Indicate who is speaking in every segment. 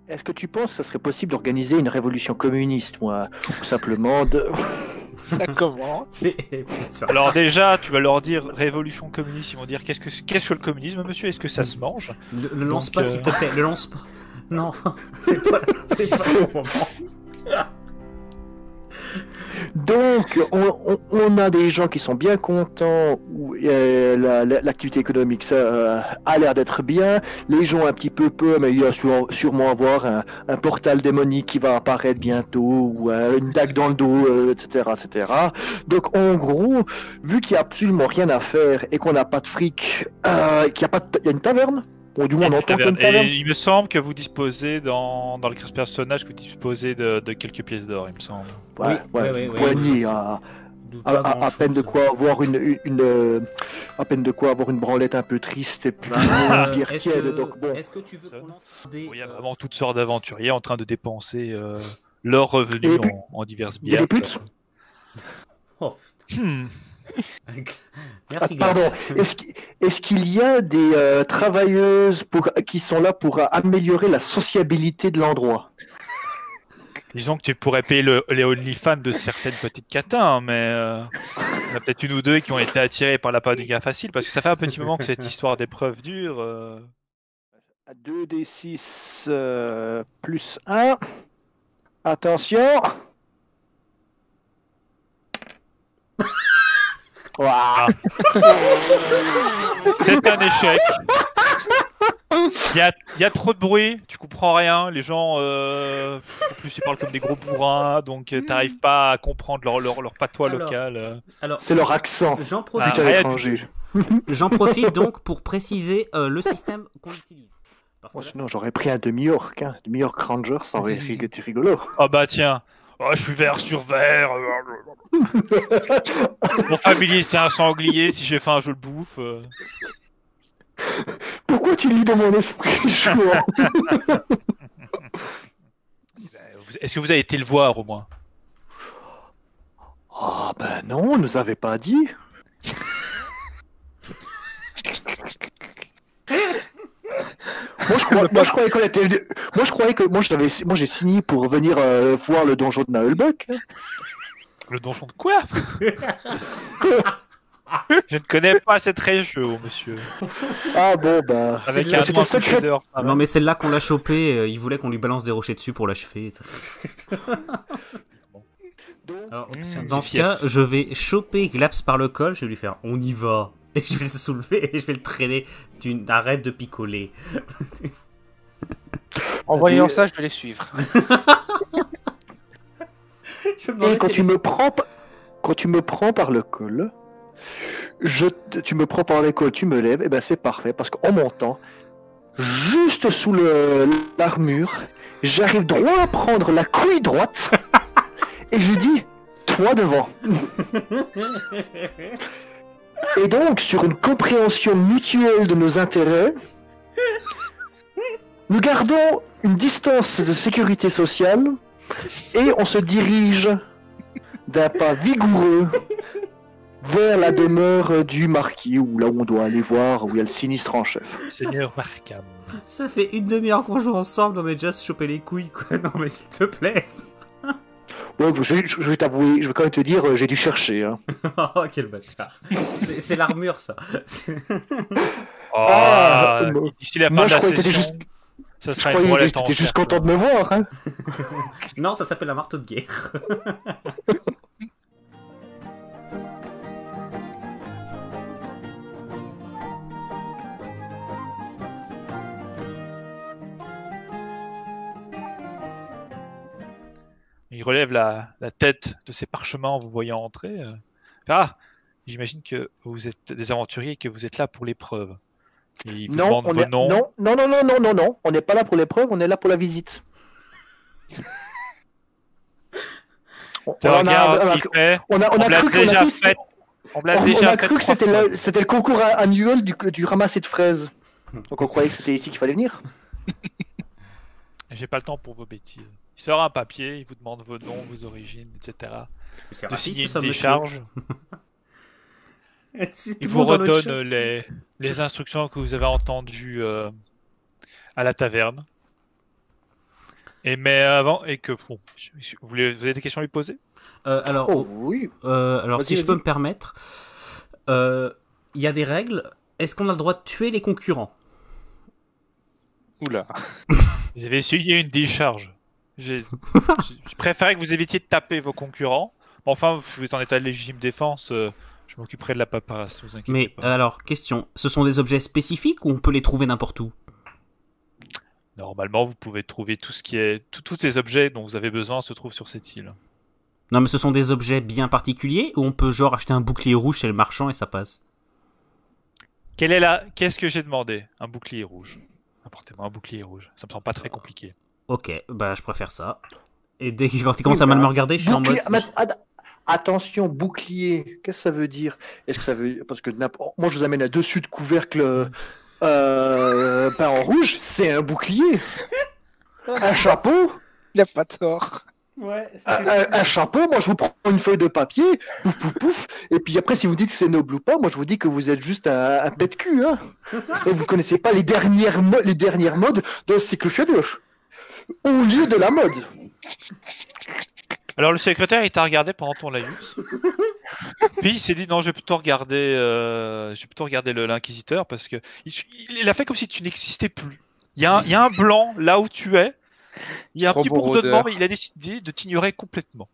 Speaker 1: Est-ce que tu penses que ça serait possible d'organiser une révolution communiste, moi, ou simplement de...
Speaker 2: Ça commence.
Speaker 3: Putain.
Speaker 4: Alors déjà, tu vas leur dire révolution communiste, ils vont dire qu'est-ce que le communisme, monsieur? Est-ce que ça se mange?
Speaker 3: Le lance
Speaker 4: Donc,
Speaker 3: pas, s'il te plaît, le lance pas. Non, c'est pas le moment.
Speaker 1: Donc, on a des gens qui sont bien contents, où l'activité économique ça, a l'air d'être bien. Les gens un petit peu mais il va sûrement avoir un portal démonique qui va apparaître bientôt, ou une dague dans le dos, etc., etc. Donc, en gros, vu qu'il n'y a absolument rien à faire et qu'on n'a pas de fric, il y a une taverne. Bon, du moins, on entend qu'il y a une taverne.
Speaker 4: Et il me semble que vous disposez dans le personnage que vous disposez de quelques pièces d'or, il me semble.
Speaker 1: Ouais,
Speaker 3: oui,
Speaker 1: poignée, à peine de
Speaker 3: grand-chose.
Speaker 1: quoi avoir à peine de quoi avoir une branlette un peu triste et puis une bière
Speaker 3: Est-ce
Speaker 1: tiède. Donc bon,
Speaker 3: que tu veux qu'on lance des...
Speaker 4: Il y a vraiment toutes sortes d'aventuriers en train de dépenser leurs revenus
Speaker 1: Et puis,
Speaker 4: en diverses
Speaker 1: il y a
Speaker 4: bières.
Speaker 1: des putes.
Speaker 3: Oh,
Speaker 4: Hmm.
Speaker 3: merci,
Speaker 1: Pardon.
Speaker 3: Glaps.
Speaker 1: Est-ce qu'il y a des travailleuses qui sont là pour améliorer la sociabilité de l'endroit?
Speaker 4: Disons que tu pourrais payer les OnlyFans de certaines petites catins, mais il y en a peut-être une ou deux qui ont été attirés par la part du gars facile, parce que ça fait un petit moment que cette histoire d'épreuve dure.
Speaker 1: À 2d6 plus 1. Attention. Ouah.
Speaker 4: C'est un échec. Il y a trop de bruit, tu comprends rien. Les gens, en plus, ils parlent comme des gros bourrins, donc t'arrives pas à comprendre leur patois
Speaker 3: Alors,
Speaker 4: local.
Speaker 3: Alors,
Speaker 1: C'est leur accent.
Speaker 3: j'en
Speaker 4: Ah,
Speaker 3: profite,
Speaker 1: Putain,
Speaker 4: rien
Speaker 1: étranger.
Speaker 3: j'en profite donc pour préciser le système qu'on utilise. Parce que
Speaker 1: Moi,
Speaker 3: là,
Speaker 1: sinon, j'aurais pris un demi-orc. Demi-orc ranger, ça aurait été rigolo.
Speaker 4: Ah bah tiens, oh, je suis vert sur vert. Mon familier c'est un sanglier, si j'ai faim je le bouffe.
Speaker 1: Pourquoi tu lis dans mon esprit, Chouan?
Speaker 4: Est-ce que vous avez été le voir au moins?
Speaker 1: Ah ben non, on nous avait pas dit. Moi je croyais qu'on était. Moi je croyais que moi j'ai signé pour venir voir le donjon de Naulbuck.
Speaker 4: Le donjon de quoi? Je ne connais pas cette région, monsieur.
Speaker 1: Ah bon bah.
Speaker 4: Avec
Speaker 3: là-
Speaker 4: un
Speaker 1: c'était
Speaker 4: noir
Speaker 1: secret.
Speaker 4: d'or.
Speaker 3: Non, mais celle-là qu'on l'a chopé, il voulait qu'on lui balance des rochers dessus pour l'achever.
Speaker 1: Donc,
Speaker 3: Alors,
Speaker 4: C'est
Speaker 3: dans ce
Speaker 4: fief.
Speaker 3: cas, je vais choper Glaps par le col, je vais lui faire on y va. Et je vais le soulever et je vais le traîner. Tu arrêtes de picoler.
Speaker 2: En voyant ça, je vais les suivre.
Speaker 3: Je me demandais
Speaker 1: et quand
Speaker 3: si
Speaker 1: tu me prends par le col, tu me prends par le col, tu me lèves, et ben c'est parfait parce qu'en montant, juste sous l'armure, j'arrive droit à prendre la couille droite et je lui dis toi devant. Et donc, sur une compréhension mutuelle de nos intérêts, nous gardons une distance de sécurité sociale et on se dirige d'un pas vigoureux vers la demeure du marquis, ou là où on doit aller voir, où il y a le sinistre en chef.
Speaker 4: Seigneur Markham.
Speaker 3: Ça fait une demi-heure qu'on joue ensemble, on a déjà chopé les couilles, quoi. Non, mais s'il te plaît.
Speaker 1: Ouais, je vais t'avouer, je vais quand même te dire, j'ai dû chercher. Hein.
Speaker 3: Oh, quel bâtard. C'est l'armure, ça.
Speaker 4: Oh,
Speaker 1: Ah,
Speaker 4: d'ici la fin
Speaker 1: moi,
Speaker 4: de
Speaker 1: je
Speaker 4: la
Speaker 1: croyais que t'étais
Speaker 4: session,
Speaker 1: juste-
Speaker 4: ça
Speaker 1: Je
Speaker 4: sera une
Speaker 1: croyais que
Speaker 4: roulette
Speaker 1: t'étais
Speaker 4: en
Speaker 1: juste
Speaker 4: cercle.
Speaker 1: content de me voir. Hein.
Speaker 3: Non, ça s'appelle un marteau de guerre.
Speaker 4: Il relève la tête de ses parchemins en vous voyant entrer. Ah, j'imagine que vous êtes des aventuriers et que vous êtes là pour l'épreuve. Et il vous demande vos noms.
Speaker 1: Non, on n'est pas là pour l'épreuve, on est là pour la visite.
Speaker 4: Tu regardes, il fait.
Speaker 1: on a
Speaker 4: On me l'a
Speaker 1: cru
Speaker 4: déjà fait. On me l'a déjà fait
Speaker 1: que
Speaker 4: trois
Speaker 1: c'était
Speaker 4: fois.
Speaker 1: c'était le concours annuel du ramassé de fraises. Donc on croyait que c'était ici qu'il fallait venir.
Speaker 4: J'ai pas le temps pour vos bêtises. Il sort un papier, il vous demande vos noms, vos origines, etc.
Speaker 3: C'est
Speaker 4: De signer
Speaker 3: raciste, ça,
Speaker 4: une
Speaker 3: monsieur.
Speaker 4: décharge. Il vous redonne les instructions que vous avez entendues à la taverne. Et mais avant, et que bon, vous avez des questions à lui poser?
Speaker 3: Alors,
Speaker 1: Oh oui.
Speaker 3: alors
Speaker 1: Vas-y,
Speaker 3: si je peux
Speaker 1: vas-y.
Speaker 3: me permettre, il y a des règles. Est-ce qu'on a le droit de tuer les concurrents?
Speaker 5: Oula.
Speaker 4: Vous avez essayé une décharge. Je préférais que vous évitiez de taper vos concurrents. Enfin, vous êtes en état de légitime défense. Je m'occuperai de la paperasse, vous inquiétez
Speaker 3: Mais
Speaker 4: pas.
Speaker 3: alors, question, ce sont des objets spécifiques ou on peut les trouver n'importe où?
Speaker 4: Normalement, vous pouvez trouver tout ce qui est, tous les objets dont vous avez besoin se trouvent sur cette île.
Speaker 3: Non, mais ce sont des objets bien particuliers ou on peut genre acheter un bouclier rouge chez le marchand et ça passe?
Speaker 4: Qu'est-ce que j'ai demandé? Un bouclier rouge. Apportez-moi un bouclier rouge. Ça me semble pas très compliqué.
Speaker 3: Ok, bah je préfère ça. Et dès que quand il commence à mal me regarder, je suis en mode...
Speaker 1: Attention, bouclier, qu'est-ce que ça veut dire? Est-ce que ça veut... Parce que moi, je vous amène à dessus de couvercle peint en rouge, c'est un bouclier. Un chapeau,
Speaker 2: Il a pas tort.
Speaker 3: Ouais,
Speaker 1: un chapeau, moi je vous prends une feuille de papier, pouf pouf pouf, et puis après si vous dites que c'est noble ou pas, moi je vous dis que vous êtes juste un pet de cul, hein. Et vous connaissez pas les dernières modes de cycle féodal. Au lieu de la mode.
Speaker 4: Alors le secrétaire il t'a regardé pendant ton laïus. Puis il s'est dit non, je vais plutôt regarder l'inquisiteur parce que il a fait comme si tu n'existais plus. Il y a un blanc là où tu es. Il y a un
Speaker 5: Trop
Speaker 4: petit
Speaker 5: beau
Speaker 4: bourdonnement,
Speaker 5: rôdeur.
Speaker 4: mais il a décidé de t'ignorer complètement.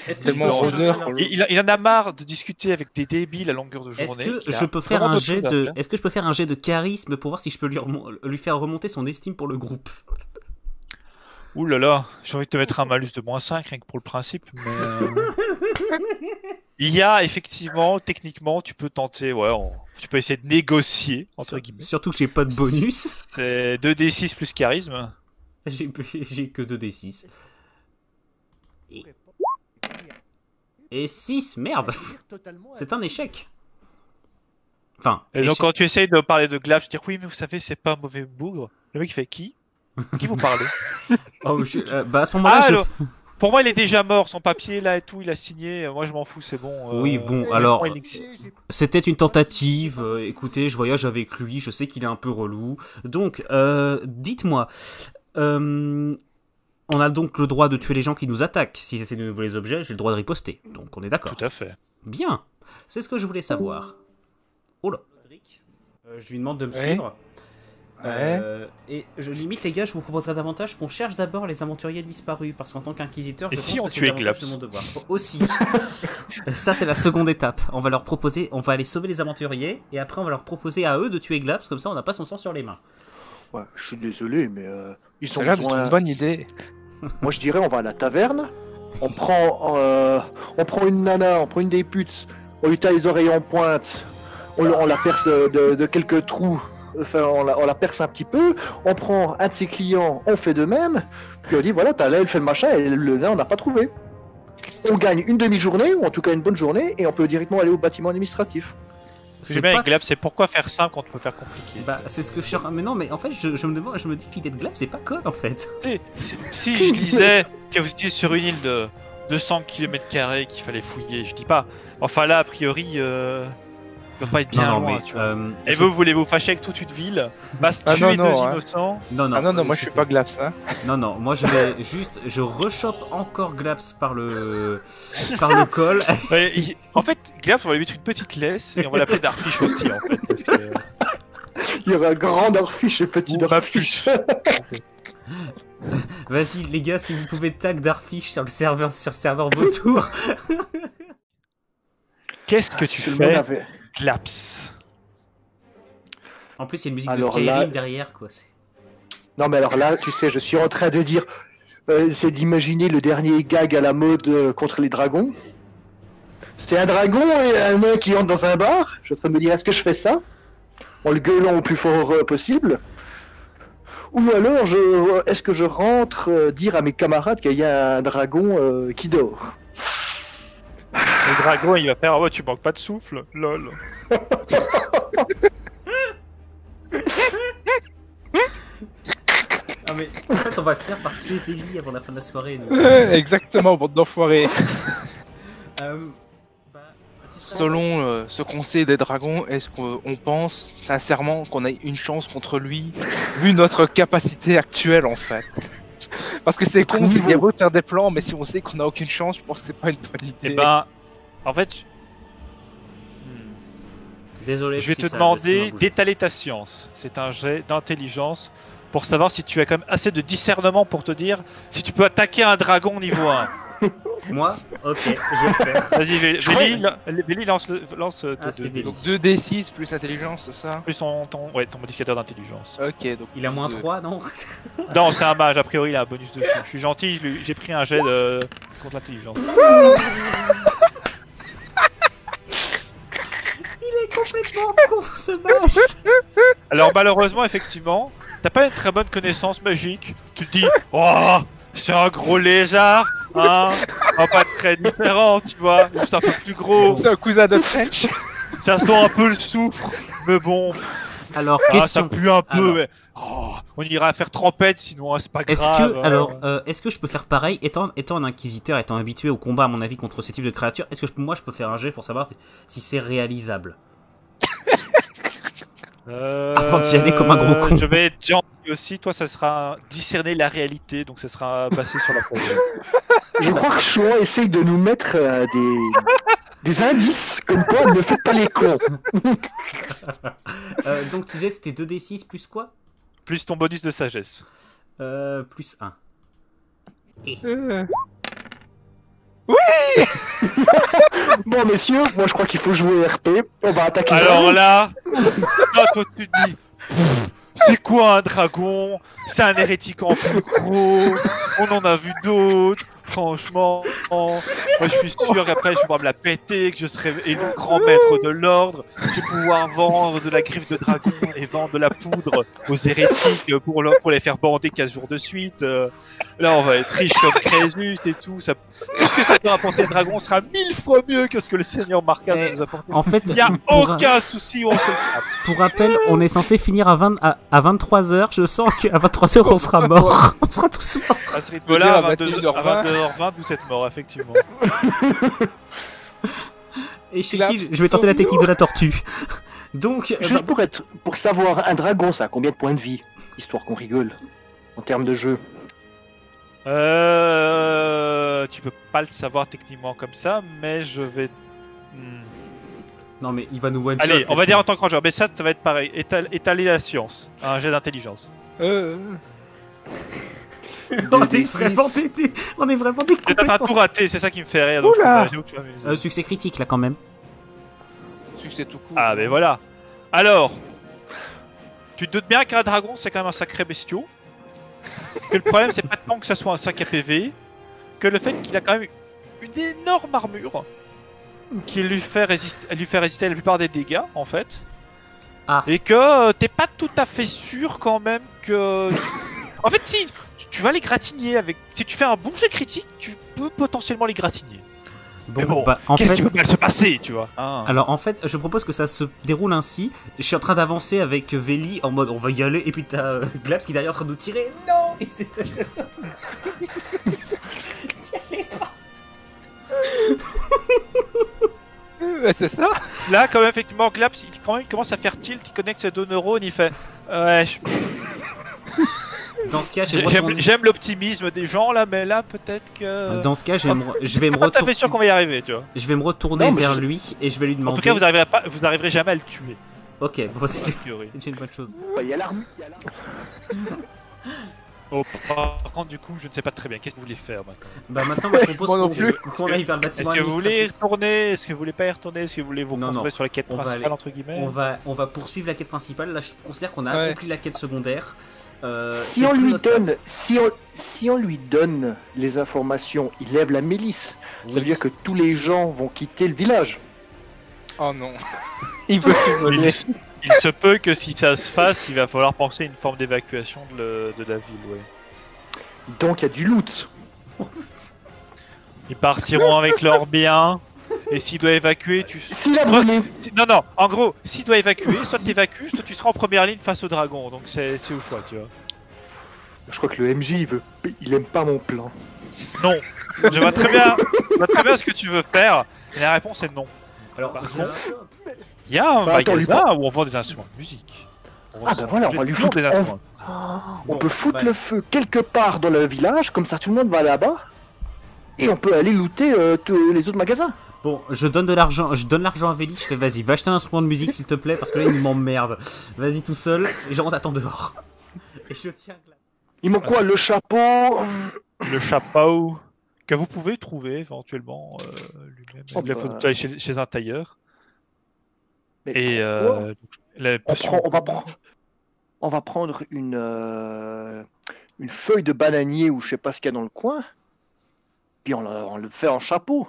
Speaker 3: Est-ce que
Speaker 5: Tellement
Speaker 3: je peux faire
Speaker 5: rôdeur,
Speaker 3: un-
Speaker 5: pour lui.
Speaker 4: Il en a marre de discuter avec des débiles à longueur de
Speaker 3: Est-ce
Speaker 4: journée.
Speaker 3: que
Speaker 4: qu'il a
Speaker 3: je peux faire
Speaker 4: vraiment
Speaker 3: un
Speaker 4: d'autres
Speaker 3: jet
Speaker 4: choses à
Speaker 3: de...
Speaker 4: faire.
Speaker 3: Est-ce que je peux faire un jet de charisme pour voir si je peux lui faire remonter son estime pour le groupe?
Speaker 4: Ouh là là, j'ai envie de te mettre un malus de -5 rien que pour le principe, mais il y a effectivement, techniquement, tu peux tenter, tu peux essayer de négocier, entre guillemets.
Speaker 3: Surtout que j'ai pas de bonus.
Speaker 4: C'est 2d6 plus charisme.
Speaker 3: J'ai que 2d6. Et 6, merde. C'est un échec. Enfin,
Speaker 4: Et donc
Speaker 3: échec.
Speaker 4: quand tu essayes de parler de Glab, tu dis oui mais vous savez c'est pas un mauvais bougre. Le mec il fait qui? Qui vous parlez?
Speaker 3: Oh, bah à ce moment-là, je...
Speaker 4: alors, pour moi il est déjà mort, son papier là et tout, il a signé, moi je m'en fous, c'est bon.
Speaker 3: Oui, bon,
Speaker 4: pour
Speaker 3: alors-
Speaker 4: moi, il existe.
Speaker 3: C'était une tentative. Écoutez, je voyage avec lui. Je sais qu'il est un peu relou. Donc, dites-moi, on a donc le droit de tuer les gens qui nous attaquent. Si c'est de nouveau les objets, j'ai le droit de riposter. Donc, on est d'accord.
Speaker 4: Tout à fait.
Speaker 3: Bien. C'est ce que je voulais savoir. Oh là. Je lui demande de me
Speaker 5: Ouais.
Speaker 3: suivre.
Speaker 5: Ouais.
Speaker 3: Et je limite, les gars, je vous proposerais davantage qu'on cherche d'abord les aventuriers disparus. Parce qu'en tant qu'inquisiteur,
Speaker 4: Et
Speaker 3: je
Speaker 4: si
Speaker 3: pense
Speaker 4: on
Speaker 3: que c'est
Speaker 4: tuait
Speaker 3: davantage
Speaker 4: Glaps
Speaker 3: de mon devoir. Aussi. Ça, c'est la seconde étape. On va leur proposer, on va aller sauver les aventuriers. Et après, on va leur proposer à eux de tuer Glaps. Comme ça, on n'a pas son sang sur les mains.
Speaker 1: Ouais, je suis désolé, mais ils
Speaker 5: Ça
Speaker 1: ont
Speaker 5: a l'air d'être
Speaker 1: besoin...
Speaker 5: une bonne idée.
Speaker 1: Moi je dirais on va à la taverne, on prend une nana, on prend une des putes, on lui taille les oreilles en pointe, on la perce de quelques trous, enfin on la perce un petit peu, on prend un de ses clients, on fait de même, puis on dit voilà t'as là elle fait le machin et le nain on n'a pas trouvé. On gagne une demi-journée, ou en tout cas une bonne journée, et on peut directement aller au bâtiment administratif.
Speaker 4: C'est bien avec Glab, c'est pourquoi faire simple quand on peut faire compliqué.
Speaker 3: Bah, c'est ce que je suis. Mais non, mais en fait, je me demande, je me dis que l'idée de Glaps, c'est pas con en fait.
Speaker 4: Tu sais, si je disais que vous étiez sur une île de 200 km² qu'il fallait fouiller, je dis pas. Enfin là, a priori, ils doivent pas être bien
Speaker 3: non,
Speaker 4: loin,
Speaker 3: mais.
Speaker 4: tu vois. Et vous voulez vous fâcher avec toute une ville, tuer
Speaker 5: non,
Speaker 4: deux
Speaker 5: non, hein.
Speaker 4: innocents.
Speaker 3: Non, non,
Speaker 5: Ah non, moi je suis pas Glaps, hein.
Speaker 3: Non, non, moi je vais juste. Je rechoppe encore Glaps par le col.
Speaker 4: Ouais, en fait, Glab, on va lui mettre une petite laisse et on va l'appeler Darfish aussi, en fait. Parce que...
Speaker 1: Il y aura un grand Darfish et petit
Speaker 4: Ou ma
Speaker 1: Darfish.
Speaker 3: Vas-y, les gars, si vous pouvez tag Darfish sur le serveur vautour.
Speaker 4: Qu'est-ce que tu
Speaker 1: Tout le monde
Speaker 4: fais,
Speaker 1: avait-
Speaker 4: Glaps?
Speaker 3: En plus, il y a une musique
Speaker 1: Alors
Speaker 3: de Skyrim
Speaker 1: là-
Speaker 3: derrière, quoi.
Speaker 1: Non mais alors là, tu sais, je suis en train de dire, c'est d'imaginer le dernier gag à la mode contre les dragons. C'est un dragon et un nain qui entre dans un bar. Je suis en train de me dire, est-ce que je fais ça en le gueulant au plus fort possible? Ou alors, est-ce que je rentre dire à mes camarades qu'il y a un dragon qui dort?
Speaker 4: Le dragon, il va faire « Oh, tu manques pas de souffle, lol.
Speaker 3: Ah, mais en fait, on va le faire par tuer Véli avant la fin de la soirée. nous.
Speaker 5: Exactement, bande d'enfoirés.
Speaker 3: Bah, ce serait-
Speaker 5: Selon ce conseil des dragons, est-ce qu'on pense sincèrement qu'on a une chance contre lui, vu notre capacité actuelle en fait? Parce que c'est con, c'est bien beau de faire des plans, mais si on sait qu'on a aucune chance, je pense que c'est pas une bonne idée.
Speaker 4: Eh ben, en fait,
Speaker 3: Désolé.
Speaker 4: je vais
Speaker 3: petit
Speaker 4: te
Speaker 3: Sam,
Speaker 4: demander
Speaker 3: laisse-moi bouger.
Speaker 4: d'étaler ta science. C'est un jet d'intelligence pour savoir si tu as quand même assez de discernement pour te dire si tu peux attaquer un dragon niveau 1.
Speaker 3: Moi, ok, je vais le faire.
Speaker 4: Vas-y, Véli, lance
Speaker 3: Ah, c'est Véli.
Speaker 5: Donc 2d6 plus intelligence, c'est ça?
Speaker 4: plus ton modificateur d'intelligence.
Speaker 5: Ok, donc.
Speaker 3: Il a moins
Speaker 5: deux.
Speaker 3: 3, non?
Speaker 4: Non, c'est un mage, a priori il a un bonus dessus. Je suis gentil, j'ai pris un jet contre l'intelligence.
Speaker 3: Il est complètement con, ce mage.
Speaker 4: Alors malheureusement, effectivement, t'as pas une très bonne connaissance magique. Tu te dis, oh, c'est un gros lézard, hein, pas très différent, tu vois, juste un peu plus gros.
Speaker 5: C'est un cousin de Trench.
Speaker 4: Ça sent un peu le soufre, mais bon,
Speaker 3: Alors,
Speaker 4: ça
Speaker 3: question.
Speaker 4: pue un peu,
Speaker 3: Alors.
Speaker 4: mais on ira faire trempette sinon, hein, c'est pas
Speaker 3: Est-ce
Speaker 4: grave.
Speaker 3: que, alors, est-ce que je peux faire pareil, étant un inquisiteur, étant habitué au combat, à mon avis, contre ce type de créatures, est-ce que moi je peux faire un jet pour savoir si c'est réalisable? Avant d'y aller comme un gros con.
Speaker 4: Je vais être gentil aussi, toi ça sera discerner la réalité, donc ça sera basé sur la projet.
Speaker 1: Je crois que Chouan essaye de nous mettre des indices, comme quoi ne faites pas les cons.
Speaker 3: Donc tu disais que c'était 2d6 plus quoi?
Speaker 4: Plus ton bonus de sagesse.
Speaker 3: Plus 1.
Speaker 1: Bon, messieurs, moi je crois qu'il faut jouer RP. On va attaquer ça.
Speaker 4: Alors là, toi tu te dis, c'est quoi un dragon? C'est un hérétique en plus gros, on en a vu d'autres, franchement. Moi je suis sûr qu'après je vais pouvoir me la péter, que je serai élu grand maître de l'ordre, je vais pouvoir vendre de la griffe de dragon et vendre de la poudre aux hérétiques pour les faire bander 15 jours de suite. Là on va être riche comme Crésus et tout. Tout ce que ça peut apporter le dragon sera 1000 fois mieux que ce que le seigneur Marquard nous apporte.
Speaker 3: En fait,
Speaker 4: Il n'y a
Speaker 3: pour,
Speaker 4: aucun souci, on se le tape.
Speaker 3: pour rappel, on est censé finir à 23h. Je sens qu'à 23h, on sera mort. On sera tous morts.
Speaker 4: À ce rythme-là, à
Speaker 5: à
Speaker 4: 22h20, vous êtes mort, effectivement.
Speaker 3: Et chez
Speaker 5: Claps,
Speaker 3: qui je vais tenter la technique de la tortue. Donc,
Speaker 1: Juste pour savoir, un dragon, ça a combien de points de vie? Histoire qu'on rigole. En termes de jeu.
Speaker 4: Tu peux pas le savoir techniquement comme ça, mais je vais.
Speaker 3: non mais il va nous one shot.
Speaker 4: Allez, on va dire en tant que rangeur, mais ça va être pareil. Étaler la science, un jet d'intelligence.
Speaker 3: on est vraiment des on est vraiment des
Speaker 4: T'es en train de
Speaker 3: complètement-
Speaker 4: tout rater, c'est ça qui me fait rire. Donc
Speaker 5: Oula.
Speaker 4: j'avoue que tu vas m'amuser.
Speaker 3: Succès critique là quand même.
Speaker 5: Succès tout court.
Speaker 4: Ah, mais voilà. Alors, tu te doutes bien qu'un dragon c'est quand même un sacré bestiau. Que le problème c'est pas tant que ça soit un sac à PV, que le fait qu'il a quand même une énorme armure qui lui fait résister à la plupart des dégâts en fait.
Speaker 3: Ah.
Speaker 4: Et que t'es pas tout à fait sûr quand même que. En fait, si tu vas les gratigner avec. Si tu fais un bon jet critique, tu peux potentiellement les gratigner.
Speaker 3: Bon,
Speaker 4: Mais bon,
Speaker 3: bah, en
Speaker 4: qu'est-ce
Speaker 3: fait,
Speaker 4: qui peut mal se passer, tu vois, hein.
Speaker 3: alors en fait, je propose que ça se déroule ainsi. Je suis en train d'avancer avec Véli en mode on va y aller et puis t'as Glaps qui est derrière en train de nous tirer. Non. Et c'est.
Speaker 5: C'est ça.
Speaker 4: Là, quand même, effectivement, Glaps, il commence à faire tilt, il connecte ses 2 neurones, il fait. Ouais,
Speaker 3: Dans ce cas, j'aime
Speaker 4: j'aime l'optimisme des gens là, mais là, peut-être que.
Speaker 3: Dans ce cas, je vais me
Speaker 4: pas tout à fait sûr qu'on va y arriver, tu vois.
Speaker 3: Je vais me retourner
Speaker 1: Non, mais
Speaker 3: vers
Speaker 1: je-
Speaker 3: lui et je vais lui
Speaker 4: En
Speaker 3: demander.
Speaker 4: tout cas, vous n'arriverez jamais à le tuer.
Speaker 3: Ok, bon, c'est
Speaker 4: a priori.
Speaker 3: c'est déjà une bonne chose.
Speaker 1: Il y a l'armure.
Speaker 4: Oh, par contre, du coup, je ne sais pas très bien. Qu'est-ce que vous voulez faire maintenant?
Speaker 3: Bah maintenant, moi, je propose
Speaker 5: Moi non
Speaker 3: qu'on
Speaker 5: plus.
Speaker 3: qu'on aille vers le
Speaker 4: Est-ce
Speaker 3: bâtiment.
Speaker 4: que vous voulez y
Speaker 3: administratif.
Speaker 4: retourner? Est-ce que vous voulez pas y retourner? Est-ce que vous voulez vous
Speaker 3: Non,
Speaker 4: concentrer
Speaker 3: non.
Speaker 4: sur la quête
Speaker 3: On va
Speaker 4: principale,
Speaker 3: aller-
Speaker 4: entre guillemets?
Speaker 3: On va poursuivre la quête principale. Là, je considère qu'on a
Speaker 5: Ouais.
Speaker 3: accompli la quête secondaire.
Speaker 1: Si
Speaker 3: c'est
Speaker 1: on
Speaker 3: plus
Speaker 1: lui
Speaker 3: notre taf.
Speaker 1: donne, si on lui donne les informations, il lève la milice. Ça veut dire que tous les gens vont quitter le village.
Speaker 5: Oh non. Il veut tout voler.
Speaker 4: Il se peut que si ça se fasse, il va falloir penser à une forme d'évacuation de la ville, ouais.
Speaker 1: Donc il y a du loot.
Speaker 4: Ils partiront avec leurs biens, et s'il doit évacuer,
Speaker 1: S'il a brûlé,
Speaker 4: Non, non, en gros, s'il doit évacuer, soit t'évacues, soit tu seras en première ligne face au dragon, donc c'est au choix, tu vois.
Speaker 1: je crois que le MJ il aime pas mon plan.
Speaker 4: Non, je vois très bien ce que tu veux faire, et la réponse est non.
Speaker 3: Alors,
Speaker 4: Par
Speaker 3: je-
Speaker 4: contre, il y a un
Speaker 1: Bah, attends, lui
Speaker 4: magasin où on vend des instruments de musique.
Speaker 1: Ah bah voilà, on va lui
Speaker 4: toujours
Speaker 1: foutre.
Speaker 4: des instruments.
Speaker 1: On
Speaker 3: Bon,
Speaker 1: peut foutre
Speaker 3: bah,
Speaker 1: le feu quelque part dans le village, comme ça tout le monde va là-bas. Et on peut aller looter tous les autres magasins.
Speaker 3: Bon, je donne l'argent à Véli, je fais vas-y, va acheter un instrument de musique s'il te plaît, parce que là il m'emmerde. Vas-y tout seul, et je t'attends dehors. Et je tiens Glap.
Speaker 1: Il manque quoi? Le chapeau.
Speaker 4: Le chapeau que vous pouvez trouver éventuellement lui-même.
Speaker 1: Oh
Speaker 4: Il faut
Speaker 1: bah.
Speaker 4: aller chez un tailleur.
Speaker 1: Mais
Speaker 4: Et
Speaker 1: pourquoi
Speaker 4: la
Speaker 1: on va prendre une feuille de bananier ou je sais pas ce qu'il y a dans le coin. Puis on le fait en chapeau.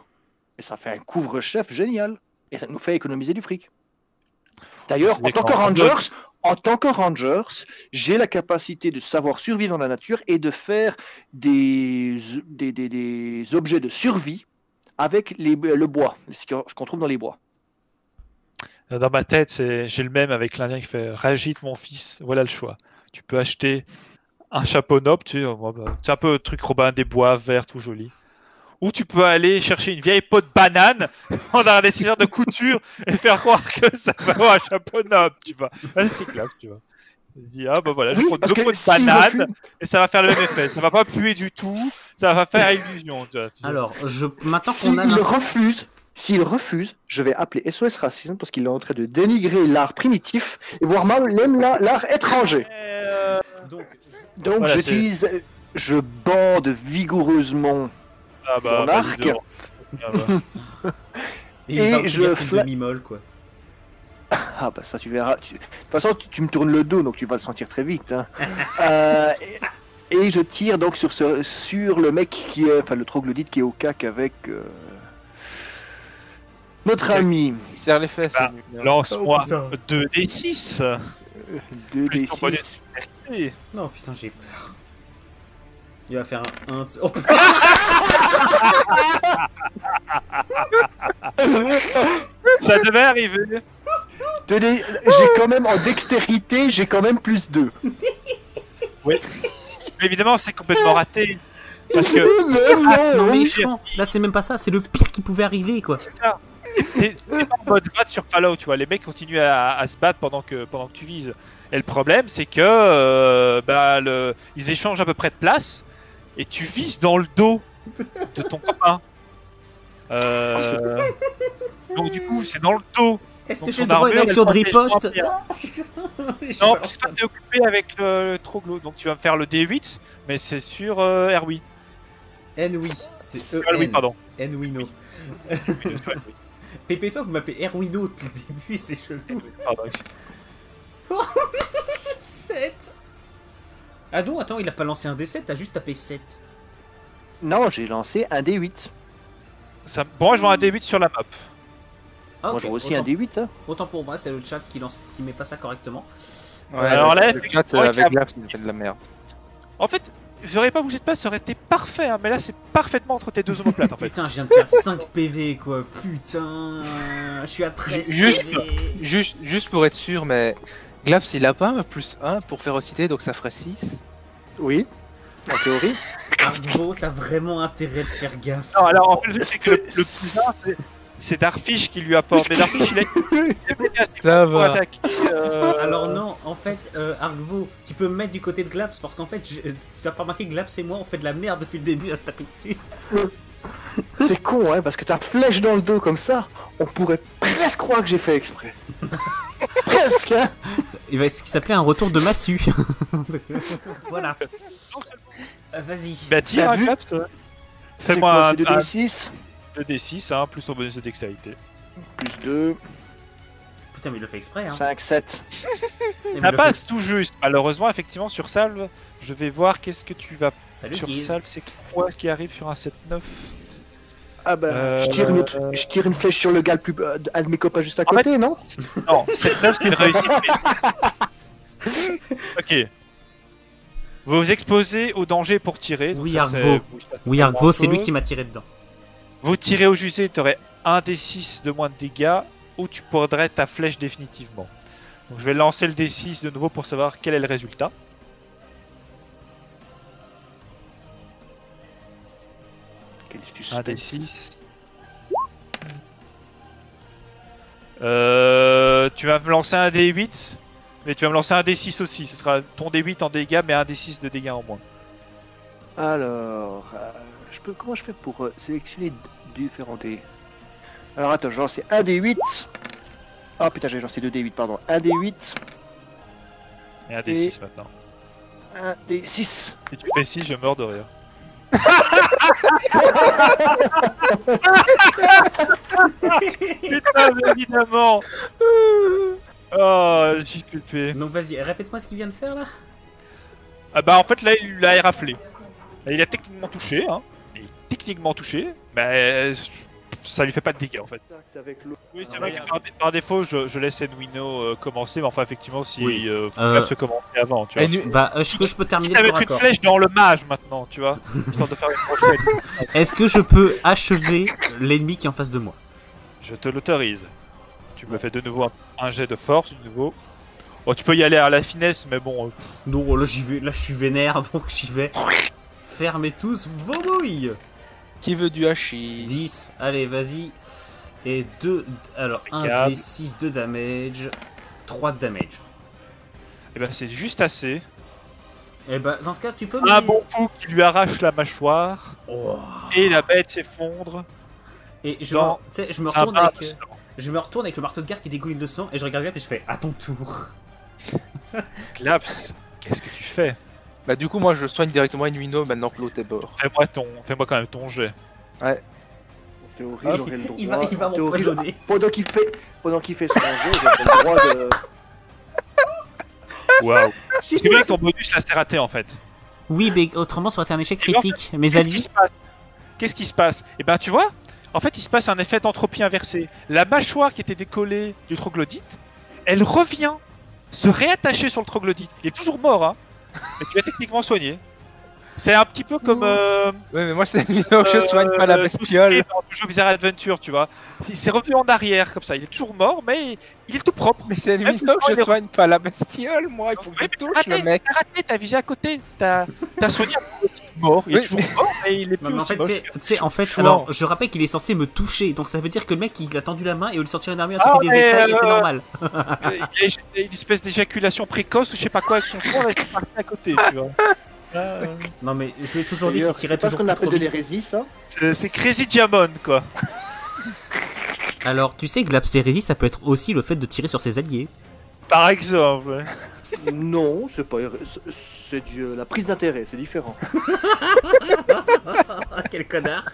Speaker 1: Et ça fait un couvre-chef génial. Et ça nous fait économiser du fric. D'ailleurs, en tant que Rangers, j'ai la capacité de savoir survivre dans la nature et de faire des objets de survie avec le bois, ce qu'on trouve dans les bois.
Speaker 4: Dans ma tête, j'ai le même avec l'Indien qui fait Rajit, mon fils, voilà le choix. Tu peux acheter un chapeau noble, tu sais, c'est un peu le truc Robin des Bois, vert, tout joli. Ou tu peux aller chercher une vieille peau de banane en un dessinateur de couture et faire croire que ça va avoir un chapeau noble, tu vois. Là, c'est clair, tu vois. Je dis, ah bah voilà, je
Speaker 1: Oui,
Speaker 4: prends
Speaker 1: parce
Speaker 4: deux
Speaker 1: que
Speaker 4: peaux de
Speaker 1: s'il
Speaker 4: banane
Speaker 1: refuse-
Speaker 4: et ça va faire le même effet. Ça va pas puer du tout, ça va faire illusion, tu vois.
Speaker 3: Alors, maintenant qu'on a
Speaker 1: S'il refuse, je vais appeler SOS Racisme parce qu'il est en train de dénigrer l'art primitif et voire même l'art étranger. Donc
Speaker 4: Voilà,
Speaker 1: je bande vigoureusement
Speaker 4: Ah bah,
Speaker 1: mon
Speaker 4: bah,
Speaker 1: arc.
Speaker 4: dis donc. Ah bah.
Speaker 3: et il
Speaker 1: et
Speaker 3: va
Speaker 1: je
Speaker 3: je une
Speaker 1: fla-
Speaker 3: demi-molle quoi.
Speaker 1: Ah bah ça tu verras. De toute façon tu me tournes le dos donc tu vas le sentir très vite. Hein. Et je tire donc sur le mec qui est, enfin le troglodyte qui est au cac avec notre ami.
Speaker 5: Il serre les fesses.
Speaker 4: Bah,
Speaker 5: lui.
Speaker 4: Lance-moi
Speaker 3: putain.
Speaker 4: 2d6.
Speaker 1: 2d6.
Speaker 3: Non putain j'ai peur. Il va faire un... Oh,
Speaker 4: Ça devait arriver.
Speaker 1: J'ai quand même en dextérité, j'ai quand même plus 2.
Speaker 4: Mais évidemment, c'est complètement raté. Parce que
Speaker 3: non mais chiant, là c'est même pas ça, c'est le pire qui pouvait arriver quoi.
Speaker 4: c'est ça. T'es pas en mode grade sur Fallout, tu vois. Les mecs continuent à se battre pendant que tu vises. Et le problème, c'est que ils échangent à peu près de place et tu vises dans le dos de ton copain. Donc du coup, c'est dans le dos.
Speaker 3: Est-ce que
Speaker 4: Donc,
Speaker 3: j'ai le
Speaker 4: son
Speaker 3: droit à une
Speaker 4: armure,
Speaker 3: action de
Speaker 4: elle protège
Speaker 3: riposte?
Speaker 4: Non, parce que toi t'es occupé avec le troglo, donc tu vas me faire le D8, mais c'est sur Erwi.
Speaker 3: N oui, c'est
Speaker 4: Oui,
Speaker 3: E-N.
Speaker 4: pardon.
Speaker 3: N oui no. Pépé toi vous m'appelez Erwino depuis le début, c'est chelou.
Speaker 4: Pardon.
Speaker 3: 7. Ah non, attends, il a pas lancé un D7, t'as juste tapé 7.
Speaker 1: Non, j'ai lancé un D8.
Speaker 4: Bon, moi je vois un D8 sur la map.
Speaker 3: Ah,
Speaker 1: Moi
Speaker 3: ok,
Speaker 1: je vois aussi
Speaker 3: autant,
Speaker 1: un D8. Hein.
Speaker 3: autant pour moi, c'est le chat qui met pas ça correctement.
Speaker 5: Ouais,
Speaker 4: Alors là,
Speaker 5: le chat
Speaker 4: effectivement,
Speaker 5: avec Glap, c'est de la merde.
Speaker 4: En fait, j'aurais pas bougé de place, ça aurait été parfait, hein, mais là c'est parfaitement entre tes deux omoplates en fait.
Speaker 3: Putain, je viens de perdre 5 PV quoi, putain. Je suis à 13
Speaker 5: Juste-
Speaker 3: PV.
Speaker 5: Juste pour être sûr, mais Glaps il a pas un plus 1 pour férocité, donc ça ferait 6.
Speaker 1: Oui, en théorie.
Speaker 3: Argo, t'as vraiment intérêt de faire gaffe.
Speaker 4: Non, alors en fait, le truc, c'est que le plus 1, c'est Darfish qui lui apporte. Mais Darfish, il a été assez
Speaker 5: Ça
Speaker 4: pour
Speaker 5: va.
Speaker 4: attaquer.
Speaker 3: Alors non, en fait, Argvo, tu peux me mettre du côté de Glaps parce qu'en fait, tu as pas remarqué que Glaps et moi on fait de la merde depuis le début à se taper dessus.
Speaker 1: C'est con, hein, parce que ta flèche dans le dos comme ça, on pourrait presque croire que j'ai fait exprès. Presque, hein.
Speaker 3: Il va ce qui s'appelait un retour de massue. Voilà. Vas-y.
Speaker 4: Bah tire
Speaker 1: T'as
Speaker 4: un
Speaker 1: vu
Speaker 4: claps.
Speaker 1: C'est
Speaker 4: Fais-moi
Speaker 1: quoi,
Speaker 4: un
Speaker 1: c'est 2d6
Speaker 4: 2d6, hein, plus ton bonus de dextérité.
Speaker 1: plus 2,
Speaker 3: Putain, mais il le fait exprès, hein.
Speaker 1: 5, 7.
Speaker 3: Il
Speaker 4: Ça
Speaker 3: le
Speaker 4: passe tout juste. Malheureusement, effectivement, sur Salve, je vais voir qu'est-ce que tu vas.
Speaker 3: fait- Salut,
Speaker 4: Sur
Speaker 3: Guise.
Speaker 4: Salve, c'est quoi qui arrive sur un 7-9?
Speaker 1: Ah bah, je tire une flèche sur le gars le plus, un de mes copains juste à
Speaker 4: En
Speaker 1: côté, non?
Speaker 4: Non, 7-9, c'est une réussite. Mais... Ok. Vous vous exposez au danger pour tirer. donc
Speaker 3: Oui,
Speaker 4: ça,
Speaker 3: Argvo.
Speaker 4: c'est-
Speaker 3: Oui, Argvo, c'est lui
Speaker 4: Morceau.
Speaker 3: qui m'a tiré dedans.
Speaker 4: Vous tirez au jusé, tu aurais un D6 de moins de dégâts, ou tu perdrais ta flèche définitivement. Donc je vais lancer le D6 de nouveau pour savoir quel est le résultat.
Speaker 1: Quel
Speaker 4: Un
Speaker 1: suspense.
Speaker 4: D6. Tu vas me lancer un D8. Mais tu vas me lancer un D6 aussi. Ce sera ton D8 en dégâts, mais un D6 de dégâts en moins.
Speaker 1: Alors, comment je fais pour sélectionner différents dés? Alors attends, je lance un D8. Ah putain, j'ai lancé 2 D8, pardon. Un D8,
Speaker 4: Et un D6 maintenant.
Speaker 1: un D6.
Speaker 4: Si tu fais 6, je meurs de rire. Putain, mais évidemment. Oh, JPP.
Speaker 3: Donc vas-y, répète-moi ce qu'il vient de faire là.
Speaker 4: Ah bah en fait là il l'a raflé. Là, il a techniquement touché, hein. Il est techniquement touché, mais ça lui fait pas de dégâts en fait.
Speaker 1: Avec l'eau.
Speaker 4: Oui, c'est vrai que par défaut je laisse Enwino commencer, mais enfin effectivement si
Speaker 3: Oui.
Speaker 4: faut se commencer avant, tu vois.
Speaker 3: Bah, je peux terminer
Speaker 4: Tu
Speaker 3: le
Speaker 4: vas
Speaker 3: tour
Speaker 4: mettre
Speaker 3: à
Speaker 4: une
Speaker 3: corps.
Speaker 4: flèche dans le mage maintenant, tu vois, histoire de faire une prochaine.
Speaker 3: Est-ce que je peux achever l'ennemi qui est en face de moi?
Speaker 4: Je te l'autorise. Tu me fais de nouveau un jet de force, de nouveau. Oh, tu peux y aller à la finesse, mais bon.
Speaker 3: Non, là j'y vais, là je suis vénère, donc j'y vais. Fermez tous vos bouilles.
Speaker 5: Qui veut du hachis?
Speaker 3: 10, allez, vas-y. Et 2, alors 1
Speaker 4: Impeccable.
Speaker 3: des 6 de damage, 3 de damage.
Speaker 4: Et ben c'est juste assez.
Speaker 3: Et bah, dans ce cas, tu peux me.
Speaker 4: Un bon coup qui lui arrache la mâchoire
Speaker 3: Oh.
Speaker 4: et la bête s'effondre.
Speaker 3: Et je,
Speaker 4: Dans
Speaker 3: tu sais, je me
Speaker 4: un
Speaker 3: retourne
Speaker 4: bain
Speaker 3: avec.
Speaker 4: de sang.
Speaker 3: Je me retourne avec le marteau de guerre qui dégouline de sang et je regarde bien et je fais à ton tour.
Speaker 4: Claps, qu'est-ce que tu fais?
Speaker 5: Bah du coup moi je soigne directement Enwino maintenant que l'autre est mort.
Speaker 4: Fais-moi quand même ton jet.
Speaker 1: En théorie,
Speaker 3: Ah,
Speaker 1: j'aurais le droit.
Speaker 3: il va
Speaker 1: en théorie,
Speaker 3: m'empoisonner.
Speaker 1: pendant qu'il fait son jeu, j'aurais le droit de.
Speaker 4: Waouh. C'est bien que ton bonus là s'est raté en fait.
Speaker 3: Oui, mais autrement, ça aurait été un échec
Speaker 4: Et donc,
Speaker 3: critique. Mes
Speaker 4: Qu'est-ce qui
Speaker 3: alliés.
Speaker 4: se passe? Qu'est-ce qui se passe? Et ben tu vois, en fait il se passe un effet d'entropie inversée. La mâchoire qui était décollée du troglodyte, elle revient se réattacher sur le troglodyte. Il est toujours mort, hein. Mais tu l'as techniquement soigné. C'est un petit peu comme.
Speaker 5: Ouais mais moi c'est Enwino que je soigne pas la bestiole.
Speaker 4: Dans Jojo Bizarre Adventure, tu vois. Il s'est revenu en arrière comme ça. Il est toujours mort, mais il est tout propre.
Speaker 5: Mais c'est Enwino que je soigne pas la bestiole, moi il faut que je
Speaker 4: Oui, mais
Speaker 5: touche le mec.
Speaker 4: T'as raté, t'as visé à côté. T'as soigné un petit mort. Il est
Speaker 5: Oui,
Speaker 4: toujours mort, mais il est plus
Speaker 3: Non, mais en
Speaker 4: aussi
Speaker 3: fait,
Speaker 4: moche.
Speaker 3: tu sais, en fait,
Speaker 5: Chouard.
Speaker 3: alors, je rappelle qu'il est censé me toucher, donc ça veut dire que le mec il a tendu la main et au lieu de sortir une armure, a
Speaker 4: Ah,
Speaker 3: sauté des
Speaker 4: mais,
Speaker 3: écailles et c'est normal.
Speaker 4: Il y a une espèce d'éjaculation précoce ou je sais pas quoi avec son front, là, il est parti à côté, tu vois.
Speaker 3: Non, mais je lui ai toujours dit qu'il
Speaker 1: D'ailleurs,
Speaker 3: tirait
Speaker 1: c'est pas ce
Speaker 3: toujours
Speaker 1: qu'on
Speaker 3: plus trop
Speaker 1: appelle de
Speaker 3: vite.
Speaker 1: l'hérésie, ça.
Speaker 4: C'est Crazy Diamond, quoi.
Speaker 3: Alors, tu sais que l'abstérésie, ça peut être aussi le fait de tirer sur ses alliés.
Speaker 4: Par exemple, ouais.
Speaker 1: Non, c'est pas. C'est la prise d'intérêt, c'est différent.
Speaker 3: Quel connard.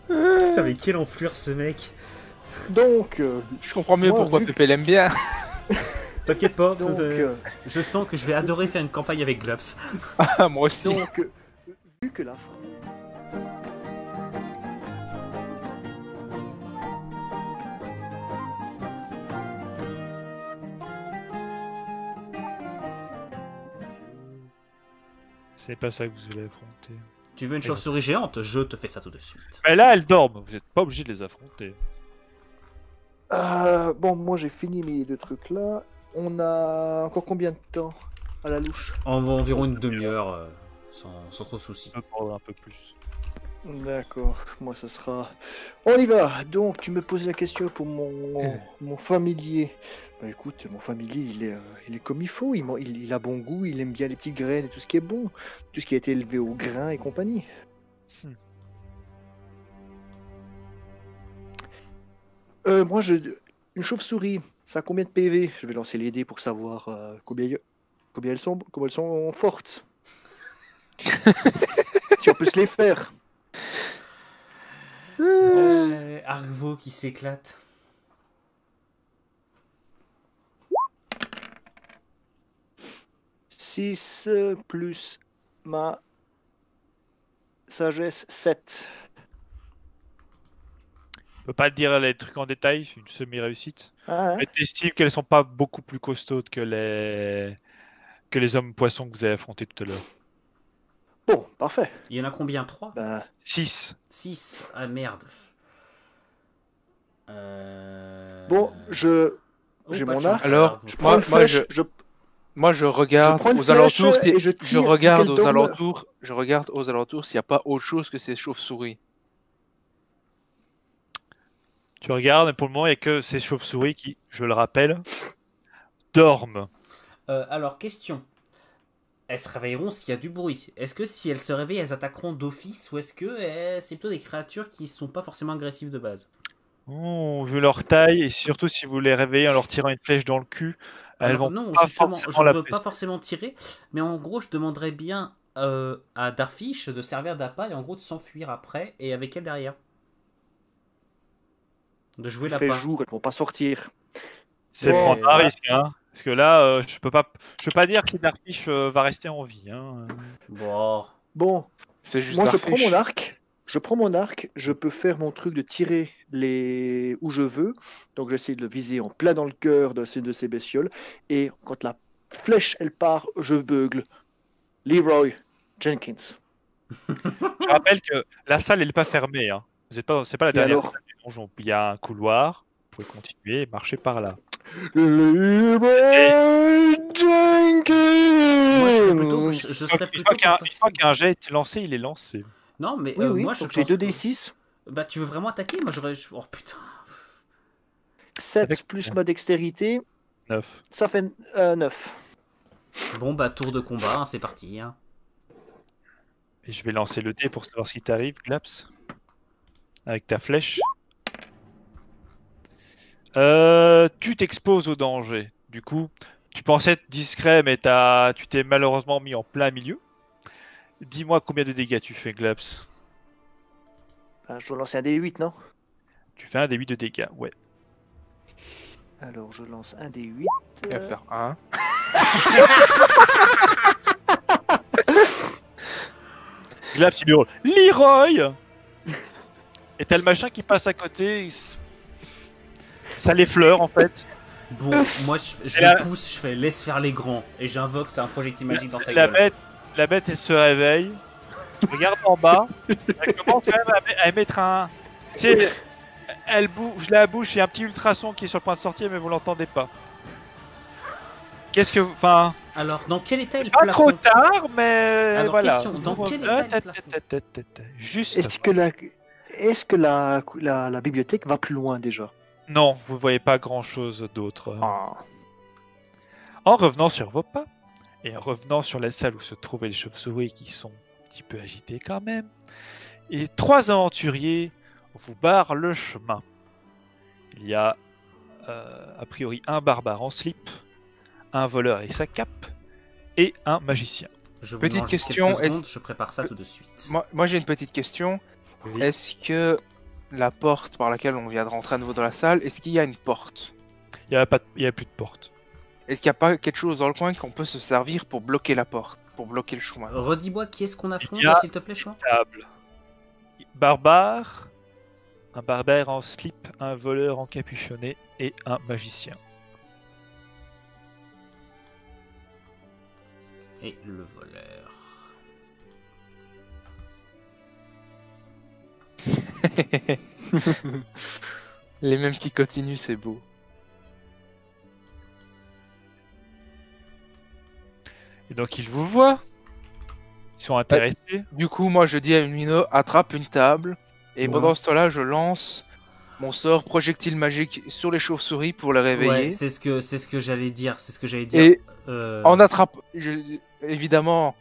Speaker 3: Putain, mais quelle enflure ce mec.
Speaker 1: Donc,
Speaker 5: Je comprends mieux
Speaker 1: Moi,
Speaker 5: pourquoi
Speaker 1: vu-
Speaker 5: Pépé l'aime bien.
Speaker 3: T'inquiète pas,
Speaker 1: donc,
Speaker 3: je sens que je vais adorer faire une campagne avec Glops.
Speaker 5: Ah, moi aussi.
Speaker 1: donc, vu que la
Speaker 4: C'est pas ça que vous allez affronter.
Speaker 3: Tu veux une chauve-souris géante? Je te fais ça tout de suite.
Speaker 4: Mais là, elles dorment, vous êtes pas obligé de les affronter.
Speaker 1: Bon, moi j'ai fini mes deux trucs là. On a encore combien de temps à la louche?
Speaker 3: Environ une demi-heure, sans trop de soucis.
Speaker 4: Un peu plus.
Speaker 1: D'accord, moi ça sera. On y va. Donc tu me posais la question pour mon familier. Bah écoute, mon familier il est comme il faut. Il a bon goût, il aime bien les petites graines et tout ce qui est bon, tout ce qui a été élevé au grain et compagnie. Moi une chauve-souris, ça a combien de PV? Je vais lancer les dés pour savoir combien elles sont fortes. Si on peut se les faire.
Speaker 3: Argvo qui s'éclate. «
Speaker 1: 6 plus ma sagesse 7.
Speaker 4: Je peux pas te dire les trucs en détail, c'est une semi-réussite.
Speaker 1: Ah, hein?
Speaker 4: Mais t'estimes qu'elles sont pas beaucoup plus costaudes que les hommes poissons que vous avez affrontés tout à l'heure.
Speaker 1: Bon, parfait.
Speaker 3: Il y en a combien? 3?
Speaker 1: Bah,
Speaker 4: 6.
Speaker 3: 6. Ah merde.
Speaker 1: bon, j'ai
Speaker 3: pas
Speaker 1: mon
Speaker 3: de chance.
Speaker 1: arc.
Speaker 5: Alors,
Speaker 1: Je
Speaker 5: Moi-
Speaker 1: prends une
Speaker 5: moi,
Speaker 1: flèche,
Speaker 5: Moi je regarde
Speaker 1: Je prends une
Speaker 5: aux
Speaker 1: flèche
Speaker 5: alentours si
Speaker 1: et je tire
Speaker 5: regarde
Speaker 1: qu'elle
Speaker 5: aux
Speaker 1: tombe.
Speaker 5: alentours, je regarde aux alentours s'il n'y a pas autre chose que ces chauves-souris.
Speaker 4: Tu regardes, et pour le moment, il n'y a que ces chauves-souris qui, je le rappelle, dorment.
Speaker 3: Alors, question. Elles se réveilleront s'il y a du bruit. Est-ce que si elles se réveillent, elles attaqueront d'office ou est-ce que c'est plutôt des créatures qui sont pas forcément agressives de base?
Speaker 4: Oh, vu leur taille, et surtout si vous les réveillez en leur tirant une flèche dans le cul, elles
Speaker 3: Alors
Speaker 4: vont
Speaker 3: non,
Speaker 4: pas
Speaker 3: justement, je
Speaker 4: forcément
Speaker 3: ne
Speaker 4: la
Speaker 3: veux pas
Speaker 4: presser.
Speaker 3: forcément tirer, mais en gros, je demanderais bien à Darfish de servir d'appât et en gros de s'enfuir après et avec elle derrière. De jouer
Speaker 1: Il fait
Speaker 3: l'appât.
Speaker 1: jour, elles vont pas sortir.
Speaker 4: C'est
Speaker 3: Ouais.
Speaker 4: prendre un risque, hein. Parce que là, je peux pas dire que Darfish va rester en vie, hein.
Speaker 3: Bon.
Speaker 1: Bon,
Speaker 5: C'est juste
Speaker 1: moi je
Speaker 5: Darfish.
Speaker 1: prends mon arc. Je prends mon arc, je peux faire mon truc de tirer les où je veux. Donc j'essaie de le viser en plein dans le cœur de ces bestioles. Et quand la flèche elle part, je beugle. Leroy Jenkins.
Speaker 4: Je rappelle que la salle, elle n'est pas fermée, hein. C'est pas la
Speaker 1: Et
Speaker 4: dernière
Speaker 1: alors
Speaker 4: salle du donjon. Il y a un couloir, vous pouvez continuer et marcher par là.
Speaker 1: Leroy Jenkins.
Speaker 3: Moi, je serais plutôt. Je serais
Speaker 4: Une
Speaker 3: plutôt
Speaker 4: fois qu'un
Speaker 3: pour passer-
Speaker 4: une fois qu'un jet est lancé, il est lancé.
Speaker 3: Non, mais
Speaker 1: Oui, oui,
Speaker 3: moi je
Speaker 1: donc j'ai
Speaker 3: pense
Speaker 1: 2d6.
Speaker 3: Bah, tu veux vraiment attaquer? Moi j'aurais. Oh putain.
Speaker 1: 7
Speaker 4: Avec-
Speaker 1: plus ma dextérité,
Speaker 4: 9.
Speaker 1: ça fait 9.
Speaker 3: Bon, bah, tour de combat, hein, c'est parti. Hein.
Speaker 4: Et je vais lancer le dé pour savoir ce qui t'arrive, Glaps. Avec ta flèche. Tu t'exposes au danger. Du coup, tu pensais être discret, mais tu t'es malheureusement mis en plein milieu. Dis-moi combien de dégâts tu fais, Glaps.
Speaker 1: Ah, je dois lancer un D8, non?
Speaker 4: Tu fais un des 8 de dégâts, ouais.
Speaker 1: Alors je lance un D8.
Speaker 5: Il va faire 1.
Speaker 4: Glaps, il hurle Leroy. Et t'as le machin qui passe à côté. Ça l'effleure en fait.
Speaker 3: Bon, moi je
Speaker 4: Et là-
Speaker 3: le pousse, je fais laisse faire les grands. Et j'invoque, c'est un projectile magique dans sa gueule.
Speaker 4: La bête, elle se réveille. Regarde en bas. Elle commence quand même à émettre un. Tu sais, elle bouge la bouche. Il y a un petit ultrason qui est sur le point de sortir, mais vous l'entendez pas. Qu'est-ce que. Enfin.
Speaker 3: Alors, dans quel état est le
Speaker 4: Pas
Speaker 3: plafond?
Speaker 4: trop tard, mais.
Speaker 3: Alors,
Speaker 4: voilà.
Speaker 3: question, dans quel état est le plafond?
Speaker 4: Juste.
Speaker 1: Est-ce que la bibliothèque va plus loin déjà?
Speaker 4: Non, vous voyez pas grand chose d'autre.
Speaker 1: Ah.
Speaker 4: En revenant sur vos pas, et en revenant sur la salle où se trouvaient les chauves-souris qui sont un petit peu agitées quand même, et 3 aventuriers vous barrent le chemin. Il y a a priori un barbare en slip, un voleur et sa cape, et un magicien.
Speaker 3: Je vous
Speaker 5: Petite
Speaker 3: demande juste
Speaker 5: question,
Speaker 3: quelques
Speaker 5: est-ce-
Speaker 3: secondes, je prépare ça tout de suite.
Speaker 5: Moi j'ai une petite question.
Speaker 4: Oui.
Speaker 5: Est-ce que la porte par laquelle on vient de rentrer à nouveau dans la salle, est-ce qu'il y a une porte?
Speaker 4: Il y a plus de porte.
Speaker 5: Est-ce qu'il n'y a pas quelque chose dans le coin qu'on peut se servir pour bloquer la porte, pour bloquer le chemin?
Speaker 3: Redis-moi qui est-ce qu'on affronte,
Speaker 4: Il y a-
Speaker 3: s'il te plaît, Chouin?
Speaker 4: Table. Barbare, un barbare en slip, un voleur encapuchonné et un magicien.
Speaker 3: Et le voleur.
Speaker 5: Les mêmes qui continuent, c'est beau.
Speaker 4: Et donc ils vous voient. Ils sont intéressés.
Speaker 5: Du coup, moi je dis à Lumino, attrape une table. Et
Speaker 1: Ouais.
Speaker 5: pendant ce temps-là, je lance mon sort projectile magique sur les chauves-souris pour les réveiller.
Speaker 3: Ouais, c'est ce que j'allais dire. C'est ce que j'allais dire.
Speaker 5: Et
Speaker 3: Euh,
Speaker 5: en attrape, évidemment,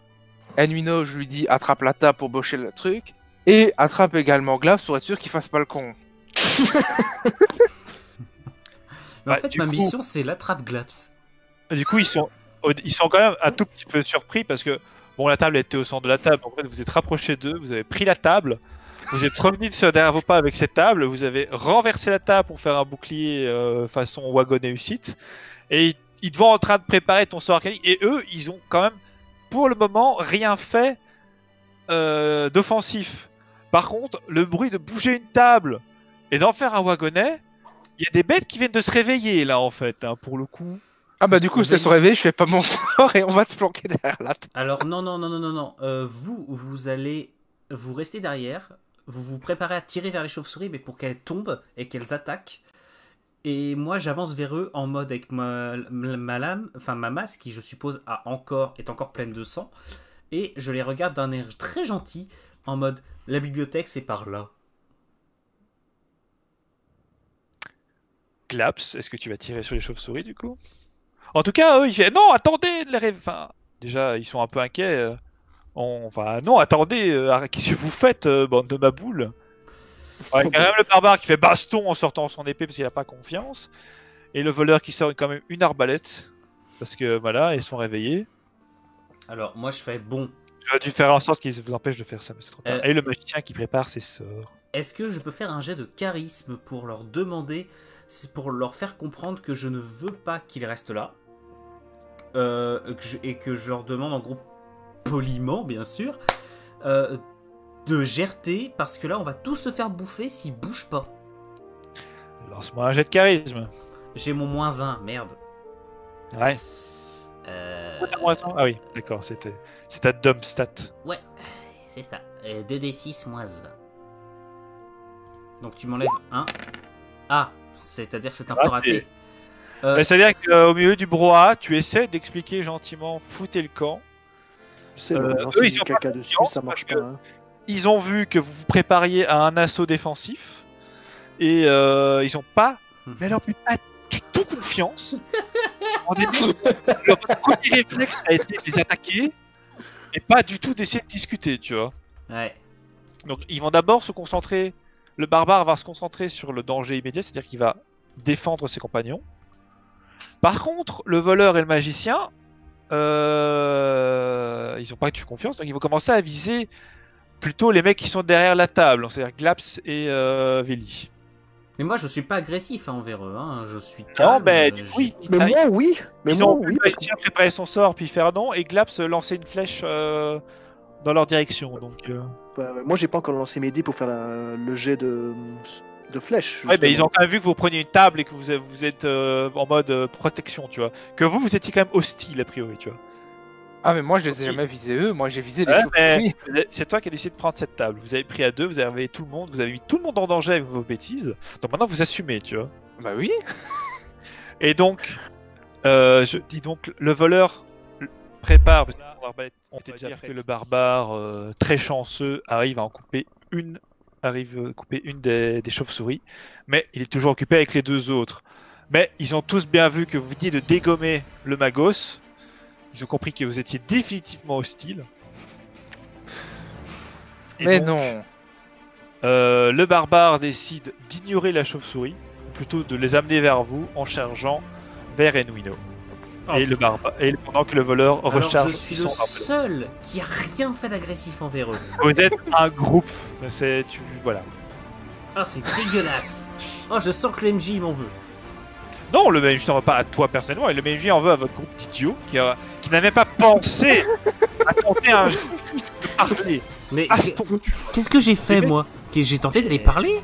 Speaker 5: Enuino, je lui dis attrape la table pour bocher le truc. Et attrape également Glaps pour être sûr qu'il fasse pas le con.
Speaker 3: Mais en
Speaker 4: Bah,
Speaker 3: fait,
Speaker 4: du
Speaker 3: ma
Speaker 4: coup-
Speaker 3: mission, c'est l'attrape Glaps.
Speaker 4: Du coup, ils sont quand même un tout petit peu surpris parce que bon, la table était au centre de la table. Donc, en fait, vous êtes rapprochés d'eux, vous avez pris la table, vous êtes revenu derrière vos pas avec cette table, vous avez renversé la table pour faire un bouclier façon wagon et Ucite, et ils te voient en train de préparer ton sort arcanique. Et eux, ils ont quand même, pour le moment, rien fait d'offensif. Par contre, le bruit de bouger une table et d'en faire un wagonnet, il y a des bêtes qui viennent de se réveiller là en fait, hein, pour le coup.
Speaker 5: Ah bah du coup,
Speaker 3: Vous
Speaker 5: je te
Speaker 3: avez-
Speaker 5: sont réveillés, je fais pas mon sort et on va se planquer derrière la table.
Speaker 3: Alors, non. Vous allez. Vous restez derrière. Vous vous préparez à tirer vers les chauves-souris, mais pour qu'elles tombent et qu'elles attaquent. Et moi, j'avance vers eux en mode avec ma lame, enfin ma masse, qui je suppose est encore pleine de sang. Et je les regarde d'un air très gentil, en mode la bibliothèque, c'est par là.
Speaker 4: Glaps, est-ce que tu vas tirer sur les chauves-souris du coup? En tout cas, eux, ils disent non, attendez, enfin, déjà, ils sont un peu inquiets. Enfin, non, attendez, qu'est-ce que vous faites, bande de maboules? Ouais, il y a quand même le barbare qui fait baston en sortant son épée parce qu'il a pas confiance. Et le voleur qui sort quand même une arbalète. Parce que voilà, ils sont réveillés.
Speaker 3: Alors, moi, je fais bon.
Speaker 4: J'aurais dû faire en sorte qu'ils vous empêchent de faire ça, mais c'est trop tard. Et le magicien qui prépare ses sorts.
Speaker 3: Est-ce que je peux faire un jet de charisme pour leur demander, pour leur faire comprendre que je ne veux pas qu'ils restent là, et que je leur demande en gros poliment, bien sûr, de gerter, parce que là, on va tous se faire bouffer s'ils bougent pas.
Speaker 4: Lance-moi un jet de charisme.
Speaker 3: J'ai mon -1, merde.
Speaker 4: Ouais. Ah oui, d'accord, c'est ta dumb stat.
Speaker 3: Ouais, c'est ça. 2d6 -1. Donc tu m'enlèves 1. Ah, c'est-à-dire que c'est un peu raté.
Speaker 4: C'est-à-dire qu'au milieu du brouhaha, tu essaies d'expliquer gentiment, foutez le camp.
Speaker 1: C'est
Speaker 4: eux, ils ont
Speaker 1: caca
Speaker 4: pas
Speaker 1: dessus,
Speaker 4: confiance
Speaker 1: ça marche
Speaker 4: parce
Speaker 1: pas. Hein.
Speaker 4: Ils ont vu que vous vous prépariez à un assaut défensif et ils ont pas, mais alors pas du tout confiance. En début, leur premier réflexe a été de les attaquer et pas du tout d'essayer de discuter, tu vois.
Speaker 3: Ouais.
Speaker 4: Donc ils vont d'abord se concentrer, le barbare va se concentrer sur le danger immédiat, c'est-à-dire qu'il va défendre ses compagnons. Par contre, le voleur et le magicien, ils ont pas eu confiance, donc ils vont commencer à viser plutôt les mecs qui sont derrière la table, c'est-à-dire Glaps et Veli.
Speaker 3: Mais moi, je suis pas agressif envers eux, hein. Je suis
Speaker 4: Non,
Speaker 3: calme.
Speaker 4: mais oui.
Speaker 1: Mais moi, oui. Mais
Speaker 4: Ils
Speaker 1: moi,
Speaker 4: ont
Speaker 1: oui.
Speaker 4: vu le magicien préparer son sort puis faire non, et Glaps lancer une flèche dans leur direction. Donc,
Speaker 1: Moi, j'ai pas encore lancé mes dés pour faire le jet de flèche.
Speaker 4: ouais, mais ils
Speaker 1: justement.
Speaker 4: ont quand même vu que vous preniez une table et que vous êtes en mode protection, tu vois. Que vous étiez quand même hostile a priori, tu vois.
Speaker 5: Ah, mais moi je les ai jamais visés eux, moi j'ai visé les
Speaker 4: Ouais,
Speaker 5: chauves-souris.
Speaker 4: mais c'est toi qui as décidé de prendre cette table. Vous avez pris à deux, vous avez réveillé tout le monde, vous avez mis tout le monde en danger avec vos bêtises. Donc maintenant vous assumez, tu vois.
Speaker 5: Bah oui.
Speaker 4: Et donc, je dis donc, le voleur prépare. On peut dire que le barbare très chanceux arrive à couper une des chauves-souris, mais il est toujours occupé avec les deux autres. Mais ils ont tous bien vu que vous veniez de dégommer le magos. Ils ont compris que vous étiez définitivement hostile. Et
Speaker 5: Mais
Speaker 4: donc,
Speaker 5: non.
Speaker 4: le barbare décide d'ignorer la chauve-souris, ou plutôt de les amener vers vous en chargeant vers Enwino. Et le barbare, et pendant que le voleur
Speaker 3: Alors,
Speaker 4: recharge
Speaker 3: je suis
Speaker 4: son
Speaker 3: le
Speaker 4: arbalète.
Speaker 3: seul qui a rien fait d'agressif envers eux.
Speaker 4: Vous êtes un groupe. Voilà.
Speaker 3: Ah, c'est dégueulasse. Oh, je sens que l'MJ m'en veut.
Speaker 4: Non, le MJ n'en veut pas à toi personnellement, et le MJ en veut à votre groupe d'idiots qui n'a même pas pensé à tenter un jeu de parler.
Speaker 3: Mais
Speaker 4: Baston.
Speaker 3: qu'est-ce que j'ai fait, moi? J'ai tenté d'aller parler?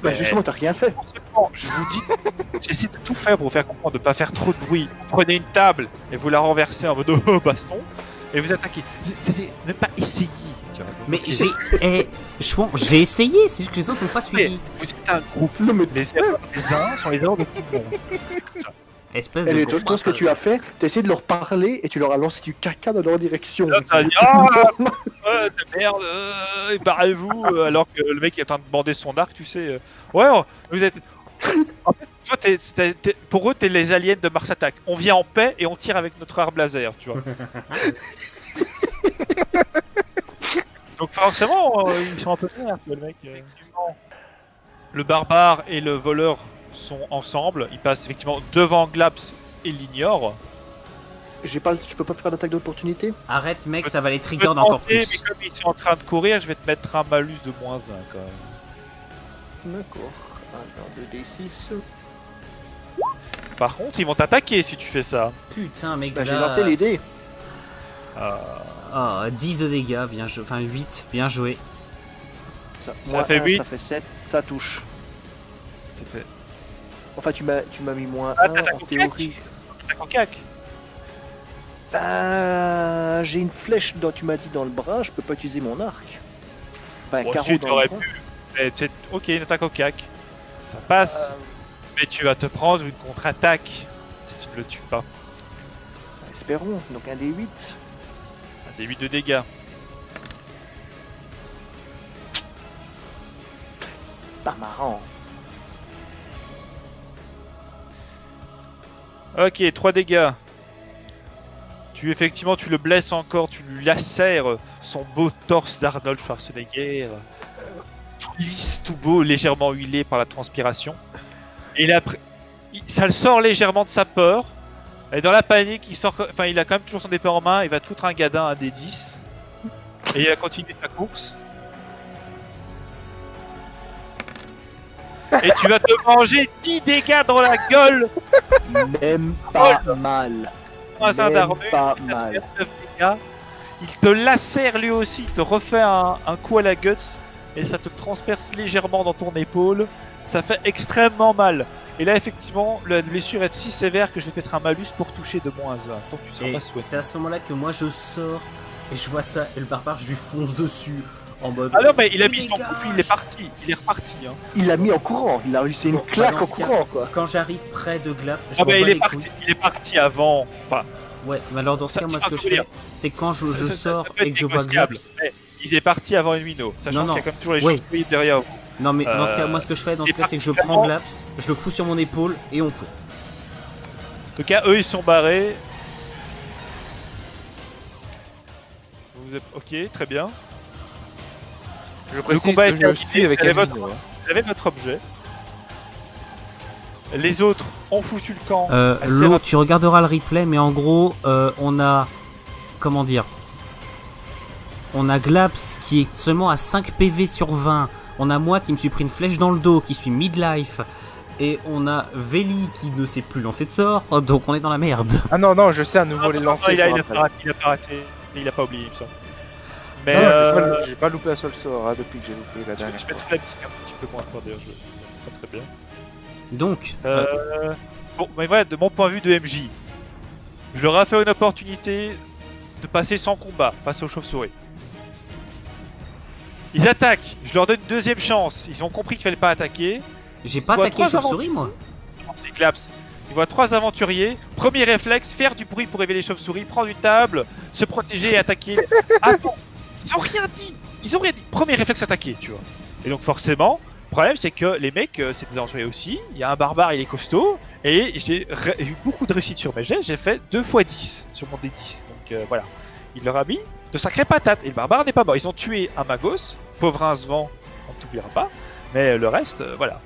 Speaker 1: Bah, justement, t'as rien fait.
Speaker 4: Je vous dis, j'essaie de tout faire pour vous faire comprendre de ne pas faire trop de bruit. Vous prenez une table et vous la renversez en mode baston et vous attaquez. Vous n'avez même pas essayé. Tu vois, donc,
Speaker 3: Mais
Speaker 4: ok.
Speaker 3: j'ai essayé, c'est juste que les autres n'ont pas
Speaker 4: Mais
Speaker 3: suivi.
Speaker 4: vous êtes un groupe.
Speaker 1: Non, mais
Speaker 4: Les erreurs des uns sont les erreurs de tout le monde.
Speaker 3: Espèce
Speaker 1: Et
Speaker 3: de
Speaker 1: les
Speaker 3: gros
Speaker 1: autres, ce que tu as fait, t'as essayé de leur parler et tu leur as lancé du caca dans leur direction.
Speaker 4: Là, t'as dit de merde, barrez-vous, alors que le mec est en train de bander son arc, tu sais. Vous êtes. En fait, toi, pour eux, t'es les aliens de Mars Attack. On vient en paix et on tire avec notre arme laser, tu vois. Donc forcément, ils sont un peu nerfs, le mec. Le barbare et le voleur sont ensemble. Ils passent effectivement devant Glaps et l'ignore.
Speaker 1: Je peux pas faire d'attaque d'opportunité.
Speaker 3: Arrête, mec,
Speaker 4: Je
Speaker 3: ça va les
Speaker 4: Je peux
Speaker 3: trigger encore
Speaker 4: tenter,
Speaker 3: plus.
Speaker 4: mais comme ils sont en train de courir, je vais te mettre un malus de -1 quand même.
Speaker 1: D'accord. Alors, 2d6.
Speaker 4: Par contre, ils vont t'attaquer si tu fais ça.
Speaker 3: Putain, mec,
Speaker 1: Bah, j'ai
Speaker 3: là...
Speaker 1: lancé les dés.
Speaker 3: Ah, 10 de dégâts, bien joué. Enfin, 8, bien joué.
Speaker 1: Ça,
Speaker 4: Ça fait 8.
Speaker 1: Ça fait 7, ça touche.
Speaker 4: C'est fait.
Speaker 1: Enfin, tu m'as mis -1
Speaker 4: Ah, t'attaques
Speaker 1: en
Speaker 4: au
Speaker 1: théorie.
Speaker 4: Attaque en cac.
Speaker 1: J'ai une flèche dont tu m'as dit dans le bras, je peux pas utiliser mon arc. Enfin, un
Speaker 4: Bon,
Speaker 1: carreau
Speaker 4: si,
Speaker 1: dans
Speaker 4: t'aurais
Speaker 1: le bras.
Speaker 4: pu. Mais ok, une attaque au cac. Ça passe. Mais tu vas te prendre une contre-attaque si tu ne le tues pas.
Speaker 1: Espérons, donc un D8.
Speaker 4: Des 8 de dégâts.
Speaker 1: Pas marrant.
Speaker 4: Ok, 3 dégâts. Effectivement, tu le blesses encore, tu lui lacères son beau torse d'Arnold Schwarzenegger. Tout lisse, tout beau, légèrement huilé par la transpiration. Et là, ça le sort légèrement de sa peur. Et dans la panique, il a quand même toujours son épée en main, il va te foutre un gadin, un des 10. Et il va continuer sa course. Et tu vas te manger 10 dégâts dans la gueule.
Speaker 1: Même pas mal.
Speaker 4: Un d'armure,
Speaker 1: Pas
Speaker 4: il va te
Speaker 1: mal.
Speaker 4: faire 9 dégâts. Il te lacère lui aussi, il te refait un coup à la guts. Et ça te transperce légèrement dans ton épaule. Ça fait extrêmement mal. Et là, effectivement, la blessure est si sévère que je vais mettre un malus pour toucher de -1. Tant que tu seras
Speaker 3: Et
Speaker 4: pas souhaité.
Speaker 3: c'est à ce moment-là que moi je sors et je vois ça et le barbare, je lui fonce dessus en mode.
Speaker 4: Ah non, mais il a mis
Speaker 3: Dégage.
Speaker 4: son coup, il est parti. Il est reparti. Hein.
Speaker 1: Il l'a mis en courant. Il a réussi une
Speaker 3: Bon,
Speaker 1: claque
Speaker 3: bah, dans
Speaker 1: en
Speaker 3: ce cas-
Speaker 1: courant, quoi.
Speaker 3: Quand j'arrive près de Glaf, je
Speaker 4: Ah,
Speaker 3: m'en
Speaker 4: mais
Speaker 3: bats les couilles.
Speaker 4: il est parti avant. Enfin,
Speaker 3: Ouais, mais alors dans ce
Speaker 4: Ça,
Speaker 3: cas, moi
Speaker 4: c'est
Speaker 3: ce que
Speaker 4: pas
Speaker 3: je
Speaker 4: cool,
Speaker 3: fais, c'est quand je
Speaker 4: ça
Speaker 3: sors
Speaker 4: peut être
Speaker 3: et que je vois
Speaker 4: négociable.
Speaker 3: Glaps.
Speaker 4: Mais il est parti avant Enuino, sachant
Speaker 3: Non,
Speaker 4: qu'il y a quand même toujours les
Speaker 3: oui.
Speaker 4: choses derrière vous.
Speaker 3: Non, mais dans ce cas,
Speaker 4: Euh,
Speaker 3: moi ce que je fais dans ce
Speaker 4: et
Speaker 3: cas, c'est que je
Speaker 4: particulièrement-
Speaker 3: prends Glaps, je le fous sur mon épaule et on court.
Speaker 4: En tout cas, eux ils sont barrés. Vous êtes... Ok, très bien.
Speaker 5: Je précise
Speaker 4: combat
Speaker 5: que
Speaker 4: est
Speaker 5: je
Speaker 4: terminé,
Speaker 5: suis avec
Speaker 4: elle est
Speaker 5: Amino.
Speaker 4: votre- Vous avez votre objet. Les autres ont foutu le camp. assez
Speaker 3: L'eau,
Speaker 4: rapidement.
Speaker 3: tu regarderas le replay, mais en gros, on a. Comment dire? On a Glaps qui est seulement à 5 PV sur 20. On a moi qui me suis pris une flèche dans le dos, qui suis midlife. Et on a Veli qui ne sait plus lancer de sort, donc on est dans la merde.
Speaker 5: Ah non, non, je sais à nouveau les
Speaker 4: Non,
Speaker 5: lancer.
Speaker 4: il a
Speaker 5: je
Speaker 4: pas
Speaker 5: rappelle.
Speaker 4: raté, il a pas raté. Il a pas oublié, il me semble. Mais
Speaker 5: Non, j'ai pas loupé un seul sort hein, depuis que j'ai loupé la
Speaker 4: je
Speaker 5: dernière
Speaker 4: mettrai
Speaker 5: fois.
Speaker 4: la musique un petit peu moins fort d'ailleurs, je pas très bien.
Speaker 3: Donc,
Speaker 4: Bon, mais voilà, de mon point de vue de MJ, je leur ai fait une opportunité de passer sans combat face aux chauves-souris. Ils attaquent, je leur donne une deuxième chance, ils ont compris qu'il fallait pas attaquer.
Speaker 3: j'ai pas
Speaker 4: Soit
Speaker 3: attaqué les
Speaker 4: trois
Speaker 3: chauves-souris, moi.
Speaker 4: C'est Claps. Ils voient 3 aventuriers, premier réflexe, faire du bruit pour réveiller les chauves-souris, prendre une table, se protéger et attaquer. Attends, ils ont rien dit. Ils ont rien dit. Premier réflexe, attaquer, tu vois. Et donc forcément, le problème c'est que les mecs, c'est des aventuriers aussi. Il y a un barbare, il est costaud. Et j'ai eu beaucoup de réussite sur mes jets. J'ai fait 2 x 10 sur mon D10. Donc voilà. Il leur a mis de sacrées patates. Et le barbare n'est pas mort. Ils ont tué un magos. Pauvre Incevent, on ne t'oubliera pas. Mais le reste, voilà.